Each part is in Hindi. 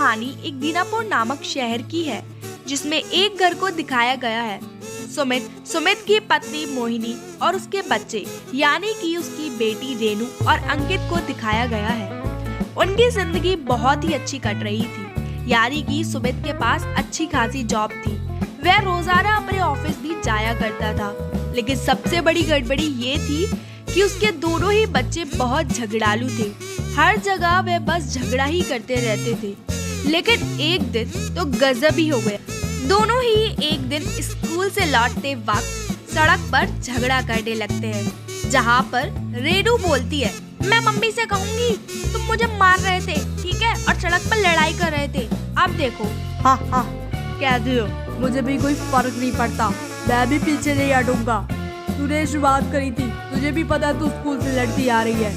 कहानी एक दीनापुर नामक शहर की है, जिसमें एक घर को दिखाया गया है। सुमित की पत्नी मोहिनी और उसके बच्चे यानी कि उसकी बेटी रेनू और अंकित को दिखाया गया है। उनकी जिंदगी बहुत ही अच्छी कट रही थी, यानी कि सुमित के पास अच्छी खासी जॉब थी। वह रोजाना अपने ऑफिस भी जाया करता था, लेकिन सबसे बड़ी गड़बड़ी ये थी कि उसके दोनों ही बच्चे बहुत झगड़ालू थे। हर जगह वे बस झगड़ा ही करते रहते थे। लेकिन एक दिन तो गजब ही हो गया। दोनों ही एक दिन स्कूल से लौटते वक्त सड़क पर झगड़ा करने लगते हैं, जहाँ पर रेनू बोलती है, मैं मम्मी से कहूंगी तुम मुझे मार रहे थे, ठीक है, और सड़क पर लड़ाई कर रहे थे। अब देखो। हाँ कह दियो, मुझे भी कोई फर्क नहीं पड़ता, मैं भी पीछे नहीं हटूंगा। तूने शुरुआत करी थी, तुझे भी पता है तू स्कूल से लड़ती आ रही है,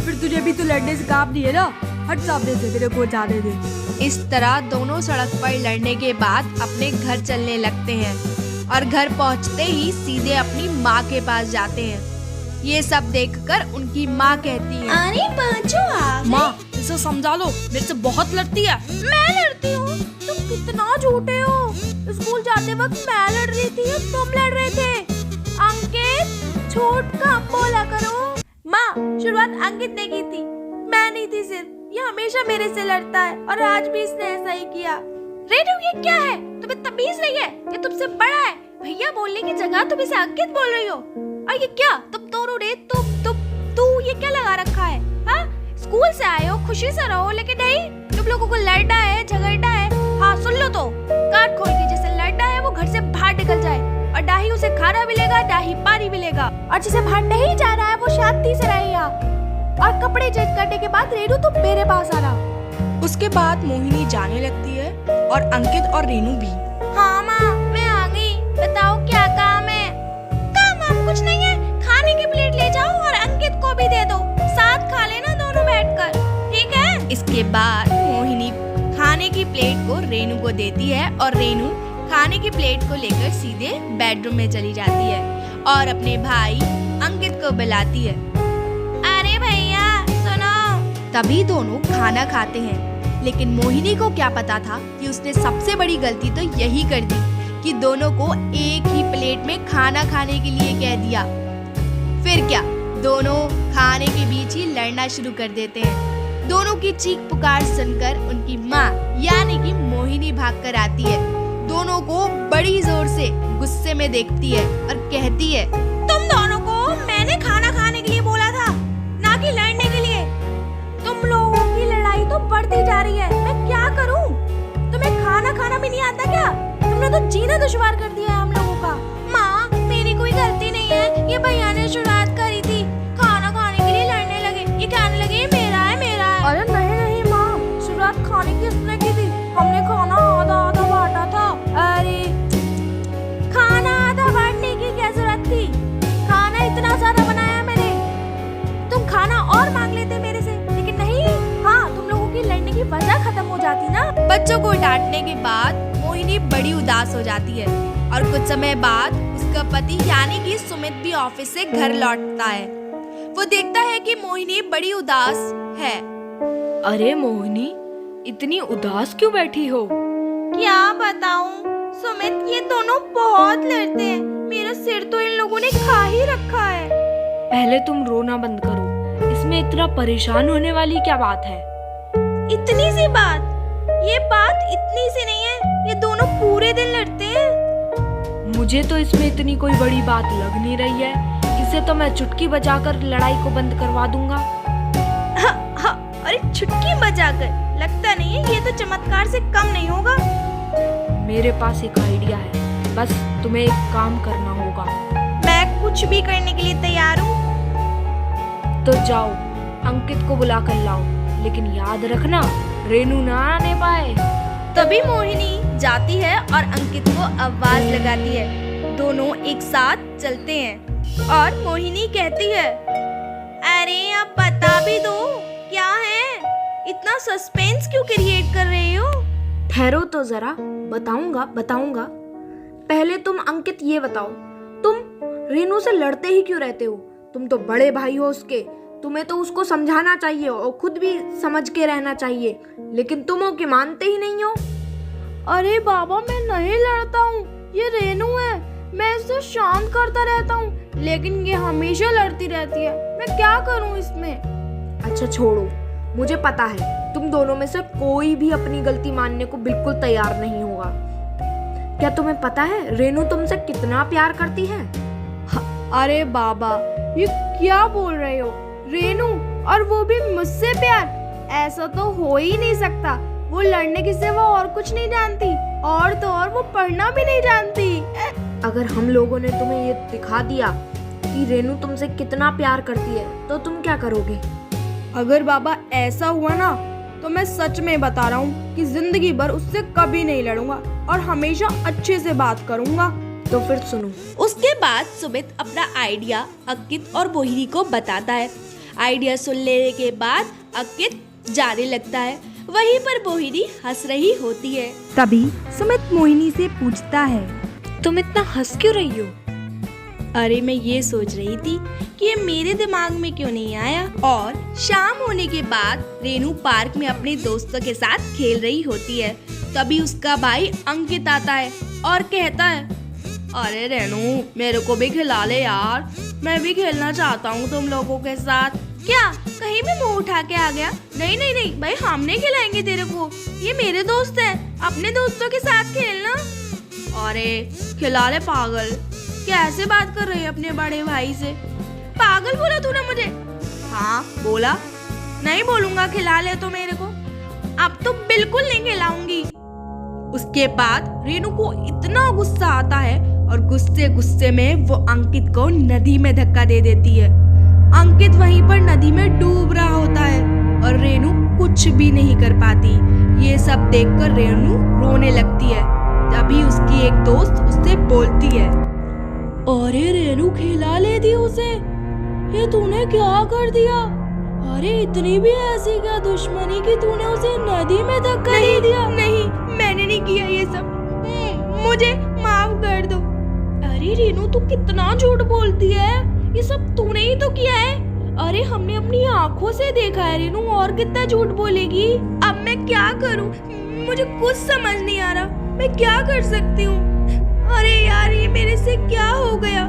फिर तुझे भी तो लड़ने से काम नहीं है ना, हट सामने से, मेरे को जाने दे। इस तरह दोनों सड़क पर लड़ने के बाद अपने घर चलने लगते हैं और घर पहुंचते ही सीधे अपनी माँ के पास जाते हैं। ये सब देखकर उनकी माँ कहती है, अरे बच्चों आ गए। माँ इसे समझा लो, मेरे से बहुत लड़ती है। मैं लड़ती हूँ? तुम कितना झूठे हो। स्कूल जाते वक्त मैं लड़ रही थी, तुम लड़ रहे थे। अंकित झूठ कम बोला करो। माँ शुरुआत अंकित ने की थी, मैं नहीं थी। सिर्फ ये हमेशा मेरे से लड़ता है और आज भी इसने ऐसा ही किया। रेनू ये क्या है, तुम्हें तमीज नहीं है? ये तुमसे बड़ा है, भैया बोलने की जगह तुम इसे अंकित बोल रही हो। और ये क्या तुम दोनों ने तू ये क्या लगा रखा है? हाँ, स्कूल से आए हो, खुशी से रहो, लेकिन नहीं, तुम लोगों को लड़ना है, झगड़ना है। हाँ सुन लो तो, कान खोल के जिसे लड़ना है वो घर से बाहर निकल जाए, और ना ही उसे खाना मिलेगा ना ही पानी मिलेगा। और जिसे बाहर नहीं जाना है वो शांति से रहे यहाँ। और कपड़े चेंज करने के बाद रेनू तुम मेरे पास आना। उसके बाद मोहिनी जाने लगती है और अंकित और रेनू भी। हाँ माँ मैं आ गई, बताओ क्या काम है? काम कुछ नहीं है, खाने की प्लेट ले जाओ और अंकित को भी दे दो, साथ खा लेना दोनों बैठकर, ठीक है? इसके बाद मोहिनी खाने की प्लेट को रेनू को देती है और रेनू खाने की प्लेट को लेकर सीधे बेडरूम में चली जाती है और अपने भाई अंकित को बुलाती है। अरे भैया सुनो। तभी दोनों खाना खाते हैं, लेकिन मोहिनी को क्या पता था कि उसने सबसे बड़ी गलती तो यही कर दी कि दोनों को एक ही प्लेट में खाना खाने के लिए कह दिया। फिर क्या, दोनों खाने के बीच ही लड़ना शुरू कर देते हैं। दोनों की चीख पुकार सुनकर उनकी माँ यानी कि मोहिनी भागकर आती है। दोनों को बड़ी जोर से गुस्से में देखती है और कहती है, तुम दोनों को मैंने खाना खाने के लिए बोला था, ना कि लड़ने के लिए। तुम लोगों की लड़ाई तो बढ़ती जा रही है, मैं क्या करूं? तुम्हें खाना खाना भी नहीं आता क्या? तुमने तो जीना दुश्वार कर दिया है हम लोगों का। माँ मेरी कोई गलती नहीं है, ये भैया ने शुरुआत करी थी, खाना खाने के लिए लड़ने लगे, ये कहने लगे मेरा है मेरा है। अरे नहीं माँ, शुरुआत खाने की किसने की थी? हमने खाना आधा आधा बांटा था। अरे खाना आधा बांटने की क्या जरूरत थी? खाना इतना ज्यादा बनाया मैंने, तुम खाना और मांग लेते मेरे से, लेकिन नहीं। हाँ तुम लोगों की लड़ने की वजह खत्म हो जाती ना। बच्चों को डांटने के बाद मोहिनी बड़ी उदास हो जाती है और कुछ समय बाद उसका पति यानी कि सुमित भी ऑफिस से घर लौटता है। वो देखता है कि मोहिनी बड़ी उदास है। अरे मोहिनी, इतनी उदास क्यों बैठी हो? क्या बताऊं सुमित, ये दोनों बहुत लड़ते हैं, मेरा सिर तो इन लोगों ने खा ही रखा है। पहले तुम रोना बंद करो, इसमें इतना परेशान होने वाली क्या बात है? इतनी सी बात? ये बात इतनी सी नहीं है, ये दोनों पूरे दिन लड़ते हैं। मुझे तो इसमें इतनी कोई बड़ी बात लग नहीं रही है, इसे तो मैं चुटकी बजाकर लड़ाई को बंद करवा दूंगा। अरे चुटकी बजाकर? लगता नहीं है ये तो चमत्कार से कम नहीं होगा। मेरे पास एक आइडिया है, बस तुम्हें एक काम करना होगा। मैं कुछ भी करने के लिए तैयार हूँ। तो जाओ अंकित को बुला कर लाओ, लेकिन याद रखना रेनू ना आने पाए। तभी मोहिनी जाती है और अंकित को आवाज लगाती है। दोनों एक साथ चलते हैं और मोहिनी कहती है, अरे अब बता भी दो क्या है, इतना सस्पेंस क्यों क्रिएट कर रहे हो? ठहरो तो जरा, बताऊंगा। पहले तुम अंकित ये बताओ, तुम रेनू से लड़ते ही क्यों रहते हो? तुम तो बड़े भाई हो उसके, तुम्हें तो उसको समझाना चाहिए और खुद भी समझ के रहना चाहिए, लेकिन तुम हो कि मानते ही नहीं हो। अरे बाबा, मैं नहीं लड़ता हूँ, ये रेनू है, मैं इसे शांत करता रहता हूँ, लेकिन ये हमेशा लड़ती रहती है। मैं क्या करूँ इसमें? अच्छा छोड़ो, मुझे पता है तुम दोनों में से कोई भी अपनी गलती मानने को बिल्कुल तैयार नहीं होगा। क्या तुम्हें पता है रेनू तुमसे कितना प्यार करती है? अरे बाबा, ये क्या बोल रहे हो? रेनू, और वो भी मुझसे प्यार? ऐसा तो हो ही नहीं सकता। वो लड़ने के सिवा और कुछ नहीं जानती, और तो और वो पढ़ना भी नहीं जानती। अगर हम लोगों ने तुम्हें ये दिखा दिया कि रेनू तुमसे कितना प्यार करती है तो तुम क्या करोगे? अगर बाबा ऐसा हुआ ना, तो मैं सच में बता रहा हूँ कि जिंदगी भर उससे कभी नहीं लड़ूंगा और हमेशा अच्छे से बात करूंगा। तो फिर सुनो। उसके बाद सुमित अपना आइडिया अंकित और मोहिनी को बताता है। आइडिया सुन लेने के बाद अंकित जाने लगता है। वहीं पर मोहिनी हंस रही होती है। तभी सुमित मोहिनी से पूछता है, तुम इतना हंस क्यों रही हो? अरे मैं ये सोच रही थी कि ये मेरे दिमाग में क्यों नहीं आया। और शाम होने के बाद रेनू पार्क में अपने दोस्तों के साथ खेल रही होती है। तभी उसका भाई अंकित आता है और कहता है, अरे रेनू, मेरे को भी खिला ले यार, मैं भी खेलना चाहता हूँ तुम लोगों के साथ। क्या कहीं भी मुंह उठा के आ गया? नहीं नहीं नहीं भाई, हम नहीं खिलाएंगे तेरे को, ये मेरे दोस्त हैं, अपने दोस्तों के साथ खेलना। अरे खिला ले पागल, कैसे बात कर रही है अपने बड़े भाई से? पागल बोला तूने मुझे? हाँ बोला। नहीं बोलूंगा, खिला ले तो मेरे को। अब तो बिल्कुल नहीं खिलाऊंगी। उसके बाद रेनू को इतना गुस्सा आता है और गुस्से में वो अंकित को नदी में धक्का दे देती है। अंकित वहीं पर नदी में डूब रहा होता है और रेनू कुछ भी नहीं कर पाती। ये सब देखकर रेनू रोने लगती है। तभी उसकी एक दोस्त उससे बोलती है, अरे रेनू, खिला लेती उसे, ये तूने क्या कर दिया? अरे इतनी भी ऐसी क्या दुश्मनी कि तूने उसे नदी में धक्का दे दिया? नहीं, मैंने नहीं किया ये सब, मुझे माफ कर दो। अरे रेनू, तू कितना झूठ बोलती है, ये सब तूने ही तो किया है। अरे हमने अपनी आंखों से देखा है रेनू, और कितना झूठ बोलेगी? अब मैं क्या करूं? मुझे कुछ समझ नहीं आ रहा, मैं क्या कर सकती हूँ? अरे यार, ये मेरे से क्या हो गया?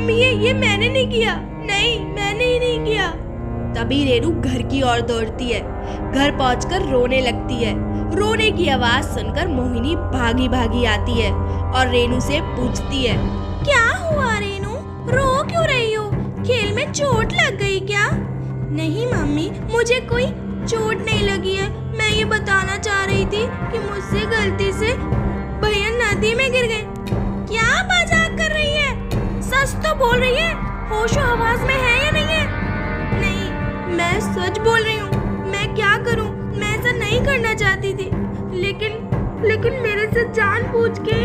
ये मैंने नहीं किया, नहीं मैंने ही नहीं किया। तभी रेनू घर की ओर दौड़ती है। घर पहुंचकर रोने लगती है। रोने की आवाज सुनकर मोहिनी भागी भागी आती है और रेनू से पूछती है, क्या हुआ रेनू, रो क्यों रही हो? खेल में चोट लग गई क्या? नहीं मम्मी, मुझे कोई चोट नहीं लगी है। मैं ये बताना चाह रही थी कि मुझसे गलती से भैया नदी में गिर गए। क्या मजाक कर रही है? सच तो बोल रही है, होशो हवास में है या नहीं है? नहीं, मैं सच बोल रही हूँ। मैं क्या करूँ? मैं ऐसा नहीं करना चाहती थी, लेकिन मेरे से जानबूझ के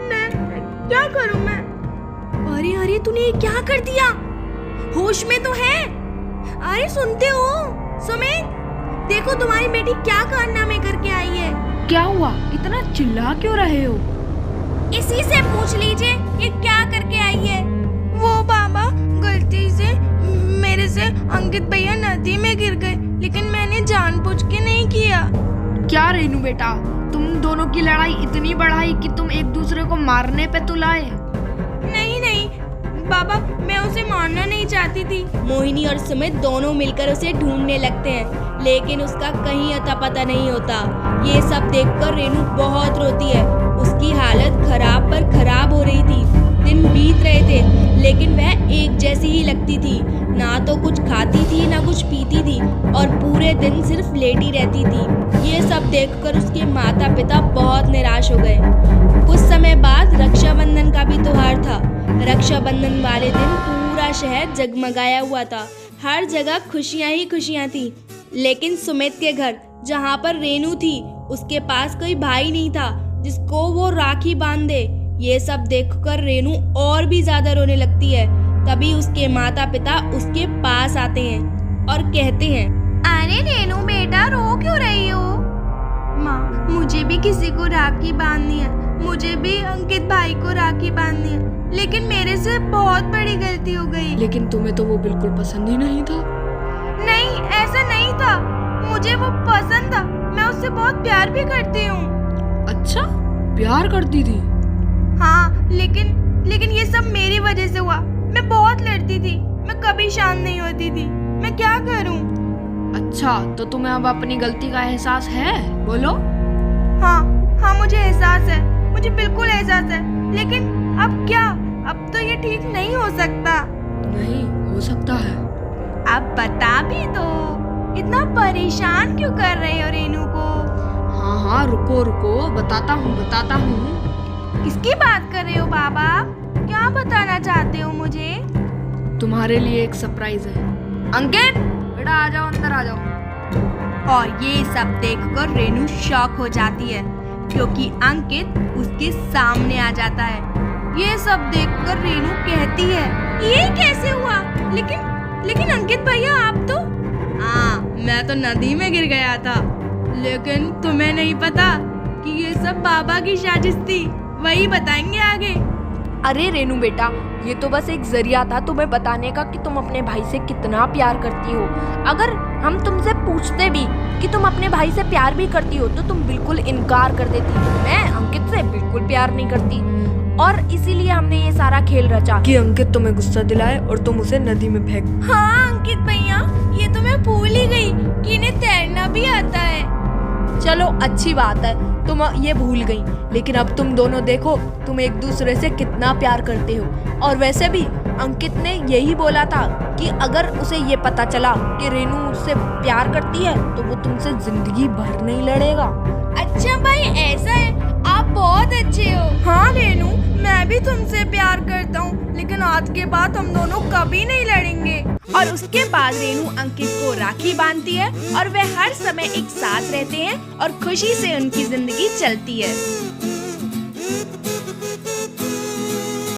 मैं क्या करूँ मैं? अरे तूने ये क्या कर दिया? होश में तो है? अरे सुनते हो सुमित, देखो तुम्हारी बेटी क्या कारनामे करके आई है। क्या हुआ? इतना चिल्ला क्यों रहे हो? इसी से पूछ लीजिए ये क्या करके आई है। वो बाबा, गलती से मेरे से अंकित भैया नदी में गिर गए, लेकिन मैंने जानबूझ के नहीं किया। क्या रेनू बेटा, तुम दोनों की लड़ाई इतनी बढ़ाई कि तुम एक दूसरे को मारने पे तुलाए? नहीं बाबा, मैं उसे मारना नहीं चाहती थी। मोहिनी और सुमित दोनों मिलकर उसे ढूंढने लगते हैं, लेकिन उसका कहीं अता पता नहीं होता। ये सब देखकर रेनू बहुत रोती है। उसकी हालत खराब पर खराब हो रही थी। दिन बीत रहे थे, लेकिन वह एक जैसी ही लगती थी। ना तो कुछ खाती थी, ना कुछ पीती थी, और पूरे दिन सिर्फ लेटी रहती थी। ये सब देखकर उसके माता पिता बहुत निराश हो गए। कुछ समय बाद रक्षाबंधन का भी त्योहार था। रक्षाबंधन वाले दिन पूरा शहर जगमगाया हुआ था। हर जगह खुशियां ही खुशियां थी। लेकिन सुमित के घर, जहाँ पर रेनू थी, उसके पास कोई भाई नहीं था जिसको वो राखी बांध दे। ये सब देखकर रेनू और भी ज्यादा रोने लगती है। तभी उसके माता पिता उसके पास आते हैं और कहते हैं, अरे रेनू बेटा, रो क्यों रही हो? माँ, मुझे भी किसी को राखी बांधनी है, मुझे भी अंकित भाई को राखी बांधनी है, लेकिन मेरे से बहुत बड़ी गलती हो गई। लेकिन तुम्हें तो वो बिल्कुल पसंद ही नहीं था। ऐसा नहीं था, मुझे वो पसंद था, मैं उससे बहुत प्यार भी करती हूँ। अच्छा, प्यार करती थी? हाँ, लेकिन ये सब मेरी वजह से हुआ। मैं बहुत लड़ती थी, मैं कभी शांत नहीं होती थी, मैं क्या करूँ? अच्छा, तो तुम्हें अब अपनी गलती का एहसास है? बोलो। हाँ, मुझे एहसास है, मुझे बिल्कुल एहसास है, लेकिन अब क्या? अब तो ये ठीक नहीं हो सकता। नहीं हो सकता है। अब बता भी दो, इतना परेशान क्यों कर रहे हो रेनू को? हाँ, रुको, बताता हूँ। किसकी बात कर रहे हो बाबा? क्या बताना चाहते हो मुझे? तुम्हारे लिए एक सरप्राइज है। अंकित, बेटा आ जाओ, अंदर आ जाओ। और ये सब देखकर रेनू शॉक हो जाती है, क्योंकि अंकित उसके सामने आ जाता है। ये सब देखकर रेनू कहती है, ये कैसे हुआ? लेकिन अंकित भैया आप तो... हाँ, मैं तो नदी में गिर गया था, लेकिन तुम्हें नहीं पता कि ये सब बाबा की साजिश थी। वही बताएंगे आगे। अरे रेनू बेटा, ये तो बस एक जरिया था तुम्हें बताने का कि तुम अपने भाई से कितना प्यार करती हो। अगर हम तुमसे पूछते भी कि तुम अपने भाई से प्यार भी करती हो तो तुम बिल्कुल इनकार कर देती। मैं अंकित से बिल्कुल प्यार नहीं करती, और इसीलिए हमने ये सारा खेल रचा कि अंकित तुम्हें गुस्सा दिलाए और तुम उसे नदी में फेंक। हाँ अंकित भैया, ये तो मैं भूल ही गई कि इन्हें तैरना भी आता है। चलो अच्छी बात है, तुम ये भूल गई, लेकिन अब तुम दोनों देखो तुम एक दूसरे से कितना प्यार करते हो। और वैसे भी अंकित ने यही बोला था कि अगर उसे ये पता चला कि रेनू उससे प्यार करती है तो वो तुमसे जिंदगी भर नहीं लड़ेगा। अच्छा भाई, ऐसा है? आप बहुत अच्छे हो। हाँ रेनू, मैं भी तुमसे प्यार करता हूँ, लेकिन आज के बाद हम दोनों कभी नहीं लड़ेंगे। और उसके बाद रेनू अंकित को राखी बांधती है और वे हर समय एक साथ रहते हैं और खुशी से उनकी जिंदगी चलती है।